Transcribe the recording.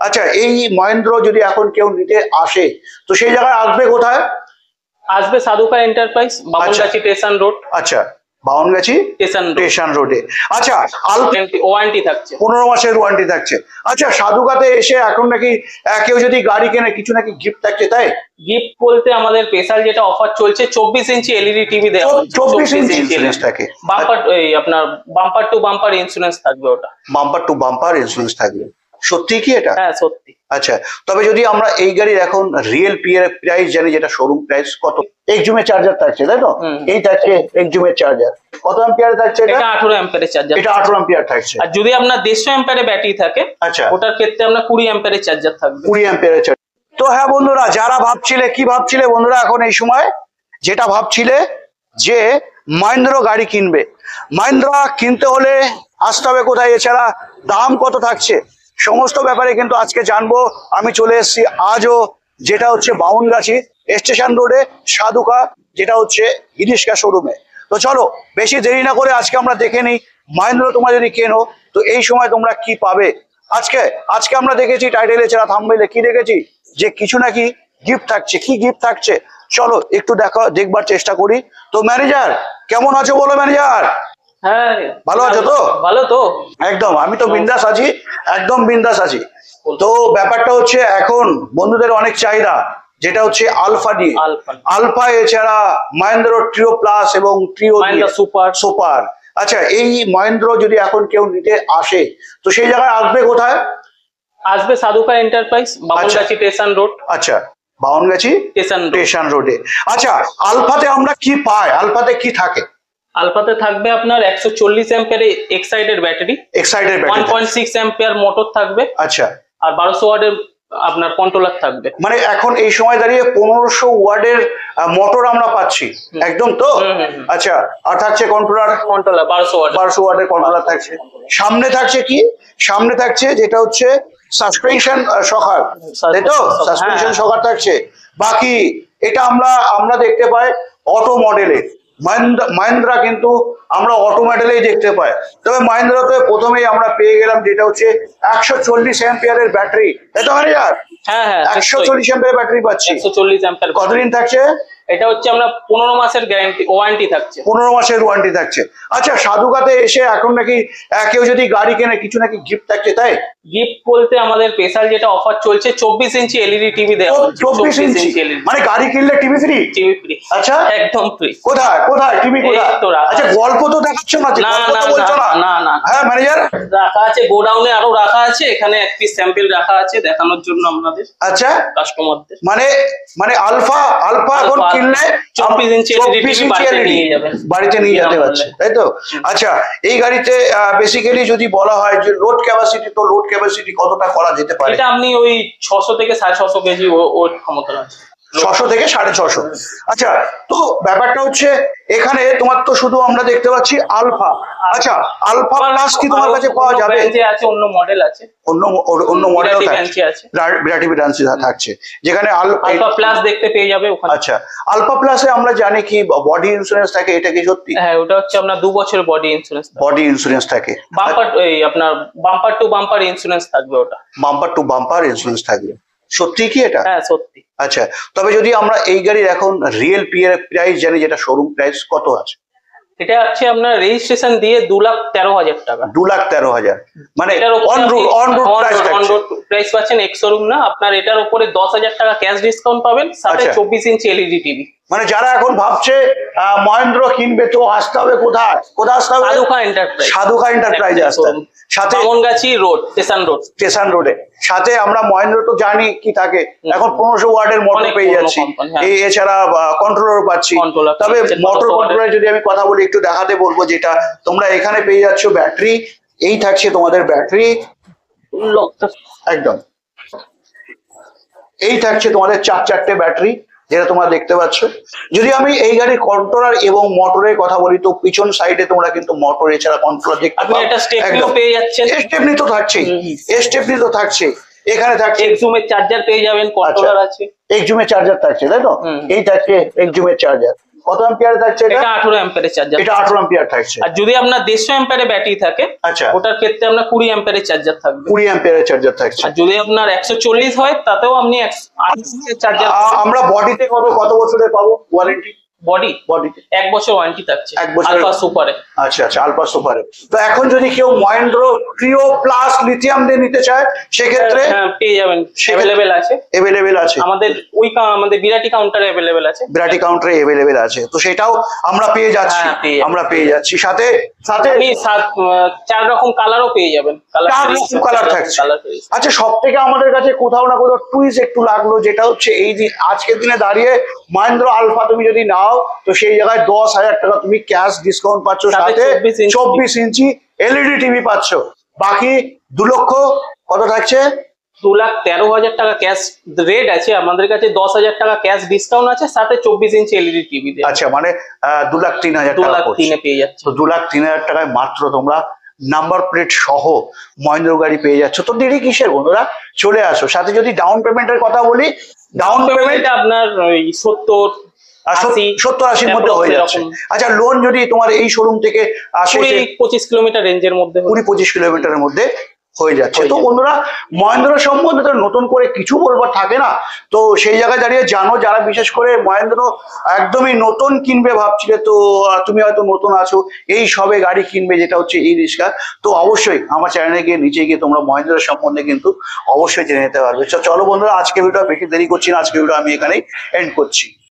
আচ্ছা, এই মহেন্দ্র যদি এখন কেউ নিতে আসে তো সেই জায়গায় আসবে কোথায়? আসবে সাধুকা এন্টারপ্রাইজ, বামনগাছি স্টেশন রোড। আচ্ছা, বামনগাছি স্টেশন রোডে। আচ্ছা, ওয়ারেন্টি থাকছে, 15 মাসের ওয়ারেন্টি থাকছে। আচ্ছা, সাধুকাতে এসে এখন নাকি কেউ যদি গাড়ি কেনে কিছু নাকি গিফট থাকছে, তাই? গিফট বলতে আমাদের স্পেশাল যেটা অফার চলছে 24 ইঞ্চি এলইডি টিভি দেওয়া হচ্ছে। 24 ইঞ্চি ইন্স্যুরেন্স থাকে, বাম্পার আপনার বাম্পার টু বাম্পার ইন্স্যুরেন্স থাকবে, ওটা বাম্পার টু বাম্পার ইন্স্যুরেন্স থাকবে। সত্যি কি এটা? হ্যাঁ সত্যি। আচ্ছা, তবে যদি আমরা এই গাড়ির এখন রিয়েল প্রাইস জানি, যেটা শোরুম প্রাইস কত? এক্সজুমের চার্জার থাকছে, তাই তো? এই থাকছে এক্সজুমের চার্জার। কত অ্যাম্পিয়ার থাকছে এটা? 18 অ্যাম্পিয়ারের চার্জার। এটা 18 অ্যাম্পিয়ার থাকছে। আর যদি আপনার 150 অ্যাম্পিয়ারের ব্যাটারি থাকে, আচ্ছা, ওটার ক্ষেত্রে আপনার 20 অ্যাম্পিয়ারের চার্জার থাকবে। 20 অ্যাম্পিয়ারের চার্জার। তো হ্যাঁ বন্ধুরা, যারা ভাবছিলে, কি ভাবছিলে বন্ধুরা এখন এই সময়? যেটা ভাবছিলে যে মহেন্দ্র গাড়ি কিনবে, মহেন্দ্র কিনতে হলে আসতে হবে কোথায়, এছাড়া দাম কত থাকছে, সমস্ত ব্যাপারে কিন্তু আজকে জানবো। আমি চলে এসেছি আজও, যেটা হচ্ছে বামনগাছি স্টেশন রোডে সাধুকা, যেটা হচ্ছে ইরিশকা শোরুমে। তো চলো বেশি দেরি না করে আজকে আমরা দেখে নিই মহেন্দ্র তোমরা যদি কেনো তো এই সময় তোমরা কি পাবে। আজকে আমরা দেখেছি টাইটেলে, এছাড়া থাম্বনেইলে কি দেখেছি, যে কিছু নাকি গিফট থাকছে। কি গিফট থাকছে চলো একটু দেখবার চেষ্টা করি। তো ম্যানেজার কেমন আছো বলো ম্যানেজার? হ্যাঁ ভালো আছো তো? ভালো তো, একদম, আমি তো বিন্দাস আছি, একদম বিন্দাস আছি। তো ব্যাপারটা হচ্ছে এখন বন্ধুদের অনেক চাহিদা, যেটা হচ্ছে আলফা দিয়ে, আলফা এছাড়া মহেন্দ্র ট্রিও প্লাস এবং ট্রিও সুপার। আচ্ছা, এই মহেন্দ্র যদি এখন কেউ নিতে আসে তো সেই জায়গায় আসবে কোথায়? আসবে সাধুকা এন্টারপ্রাইজ, বামনগাছি স্টেশন রোড। আচ্ছা, বামনগাছি স্টেশন রোডে। আচ্ছা, আলফাতে আমরা কি পাই? আলফাতে কি থাকে? আলফাতে থাকবে আপনার 140 ampere excited battery, 1.6 ampere motor থাকবে। আচ্ছা, আর 1200 ওয়াটের আপনার কন্ট্রোলার থাকবে। মানে এখন এই সময় দাঁড়িয়ে 1500 ওয়াটের মোটর আমরা পাচ্ছি, একদম তো? আচ্ছা, আর থাকছে কন্ট্রোলার 1200 ওয়াটের কন্ট্রোলার থাকছে। সামনে থাকছে কি? সামনে থাকছে যেটা হচ্ছে সাসপেনশন শকার, তাই তো? সাসপেনশন শকার থাকছে। বাকি এটা আমরা দেখতে পাই অটো মডেলে, মহেন্দ্রা কিন্তু আমরা অটো মডেলেই দেখতে পাই। তবে মহেন্দ্রাতে প্রথমেই আমরা পেয়ে গেলাম যেটা হচ্ছে 140 অ্যাম্পিয়ারের ব্যাটারি, তাই তো ম্যানেজার? হ্যাঁ হ্যাঁ, 140 অ্যাম্পিয়ার ব্যাটারি পাচ্ছি। 140 অ্যাম্পিয়ার। কতদিন থাকছে এটা? হচ্ছে আমরা 15 মাসের গ্যারান্টি ওয়ারেন্টি থাকছে। 15 মাসের ওয়ারেন্টি থাকছে। আচ্ছা, সাধুকাতে এসে এখন নাকি কেউ যদি গাড়ি কেনে কিছু নাকি গিফট থাকছে, তাই? গিফট বলতে আমাদের স্পেশাল যেটা অফার চলছে 24 ইঞ্চি এলইডি টিভি দেওয়া হচ্ছে। 24 ইঞ্চি মানে গাড়ি কিনলে টিভি ফ্রি? TV free. আচ্ছা, একদম ফ্রি। কোথায় টিভি কোথায়? আচ্ছা, গল্প তো দেখাচ্ছ না, না না। হ্যাঁ ম্যানেজার, রাখা আছে গোডাউনে, আরো রাখা আছে, এখানে এক পিস স্যাম্পল রাখা আছে দেখানোর জন্য আপনাদের। আচ্ছা, কাস্টমারদের মানে আলফা এখন কিনলে 24 ইঞ্চি বাড়িতে নিয়ে যেতে পারছে, তাই তো? আচ্ছা, এই গাড়িতে বেসিক্যালি যদি বলা হয় যে লোড ক্যাপাসিটি, তো লোড ক্যাপাসিটি কতটা করা যেতে পারে? এটা আপনি ওই 600 থেকে 650 কেজি ওর ক্ষমতা আছে। 600 থেকে 650। আচ্ছা, তো ব্যাপারটা হচ্ছে এখানে তোমার তো শুধু আমরা দেখতে পাচ্ছি আলফা। আচ্ছা, আলফা প্লাস কি তোমার কাছে পাওয়া যাবে? আছে, অন্য মডেল আছে, অন্য মডেল আছে, বিরাটি ব্রাঞ্চে থাকছে, যেখানে আলফা প্লাস দেখতে পেয়ে যাবে ওখানে। আচ্ছা, আলফা প্লাসে আমরা জানি কি বডি ইন্স্যুরেন্স থাকে, এটা কি সত্যি? হ্যাঁ, ওটা হচ্ছে আপনার 2 বছরের বডি ইন্স্যুরেন্স থাকে। বাম্পার আপনার বাম্পার টু বাম্পার ইন্স্যুরেন্স থাকবে, ওটা বাম্পার টু বাম্পার ইন্স্যুরেন্স থাকবে। সত্যি কি এটা? হ্যাঁ সত্যি। আচ্ছা, তবে যদি আমরা এই গাড়ির এখন রিয়েল প্রাইস জানি, যেটা শোরুম প্রাইস কত আছে? এটা হচ্ছে আপনার রেজিস্ট্রেশন দিয়ে 2,13,000 টাকা। 2,13,000 মানে অন রোড প্রাইস পাচ্ছেন, এক্স শোরুম না। আপনার এটার উপরে 10,000 টাকা ক্যাশ ডিসকাউন্ট পাবেন, সাথে 24 ইঞ্চি এলইডি টিভি। মানে যারা এখন ভাবছে মহেন্দ্র কিনবে তো আসতে হবে কোথায় আসতে হবে? সাধুকা এন্টারপ্রাইজে আসতে হবে, সাথে বামনগাছি রোড স্টেশন রোডে। সাথে আমরা মহেন্দ্র তো জানি কি থাকে, এখন 1500 ওয়াটের মোটর পেয়ে যাচ্ছি, এছাড়া কন্ট্রোলার পাচ্ছি। তবে মোটর কন্ট্রোলার যদি আমি কথা বলি, একটু দেখাতে বলবো, যেটা তোমরা এখানে পেয়ে যাচ্ছ ব্যাটারি, এই থাকছে তোমাদের ব্যাটারি, একদম এই থাকছে তোমাদের 4 ব্যাটারি, যেটা তোমরা দেখতে পাচ্ছ। যদি আমি এই গাড়ির কন্ট্রোলার এবং মোটরের কথা বলি, তো পিছন সাইডে তোমরা কিন্তু মোটর এছাড়া কন্ট্রোলার দেখতে পাবে। স্টেপনি তো থাকছে, এখানে থাকছে এক্সজুমের চার্জার পেয়ে যাবেন, কন্ট্রোলার আছে, এক্সজুমের চার্জার থাকছে, তাই তো? এই থাকছে এক্সজুমের চার্জার, কত অ্যাম্পিয়ার থাকছে এটা? এটা 18 অ্যাম্পিয়ারের চার্জার। এটা 18 অ্যাম্পিয়ার থাকছে। আর যদি আপনার 150 অ্যাম্পিয়ারের ব্যাটারি থাকে, আচ্ছা, ওটার ক্ষেত্রে আপনার 20 অ্যাম্পিয়ারের চার্জার থাকবে। 20 অ্যাম্পিয়ারের চার্জার থাকছে। আর যদি আপনার 140 হয়, তাতেও আপনি 80 চার্জার। আমরা বডিতে কত বছরের পাবো ওয়ারেন্টি? বডিতে 1 বছর ওয়ারেন্টি থাকছে 1 বছর আলফা সুপারে। আচ্ছা আচ্ছা, আলফা সুপারে। তো এখন যদি কেউ মহেন্দ্র ক্রিও প্লাস লিথিয়াম দিয়ে নিতে চায় সেক্ষেত্রে পেয়ে যাবেন, অ্যাভেলেবেল আছে। অ্যাভেলেবেল আছে আমাদের আমাদের বিরাটি কাউন্টারে অ্যাভেলেবেল আছে। বিরাটি কাউন্টারে অ্যাভেলেবেল আছে, তো সেটাও আমরা পেয়ে যাচ্ছি। আমরা পেয়ে যাচ্ছি, সাথে আপনি 4 রকম কালারও পেয়ে যাবেন। কালার থাকছে। আচ্ছা, সব থেকে আমাদের কাছে কোথাও না কোথাও টুইস্ট একটু লাগলো, যেটা হচ্ছে এই যে আজকের দিনে দাঁড়িয়ে মহেন্দ্র আলফা তুমি যদি নাও তো সেই জায়গায় 10,000 টাকা তুমি ক্যাশ ডিসকাউন্ট পাচ্ছ, সাথে 24 ইঞ্চি এলইডি টিভি পাচ্ছ। বাকি 2 লক্ষ কত থাকছে? 2,13,000 টাকা ক্যাশ রেট আছে আমাদের কাছে, 10,000 টাকা ক্যাশ ডিসকাউন্ট আছে, সাথে 24 ইঞ্চি এলইডি টিভি। আচ্ছা, মানে 2,03,000 টাকা। 2,03,000 পেয়ে যাচ্ছে। তো 2,03,000 টাকায় মাত্র তোমরা নাম্বার প্লেট সহ মহেন্দ্র গাড়ি পেয়ে যাচ্ছ। তো দেরি কিসের বন্ধুরা, চলে আসো। সাথে যদি ডাউন পেমেন্টের কথা বলি, ডাউন পেমেন্ট আপনার 70-80 মধ্যে হয়ে যাচ্ছে। আচ্ছা, লোন যদি তোমার এই শোরুম থেকে আসে 20-25 কিলোমিটার রেঞ্জের মধ্যে, 20-25 কিলোমিটারের মধ্যে হয়ে যাচ্ছে। তো বন্ধুরা, মহেন্দ্র সম্বন্ধে তো নতুন করে কিছু বলবার থাকে না, তো সেই জায়গায় দাঁড়িয়ে জানো যারা বিশেষ করে মহেন্দ্র একদমই নতুন কিনবে ভাবছিলে, তো তুমি হয়তো নতুন আছো, এই সবে গাড়ি কিনবে, যেটা হচ্ছে ই রিক্সা, তো অবশ্যই আমার চ্যানেলে গিয়ে নিচে গিয়ে তোমরা মহেন্দ্র সম্বন্ধে কিন্তু অবশ্যই জেনে নিতে পারবে। চলো বন্ধুরা, আজকে ভিডিও বেশি দেরি করছি না, আজকে ভিডিও আমি এখানেই এন্ড করছি।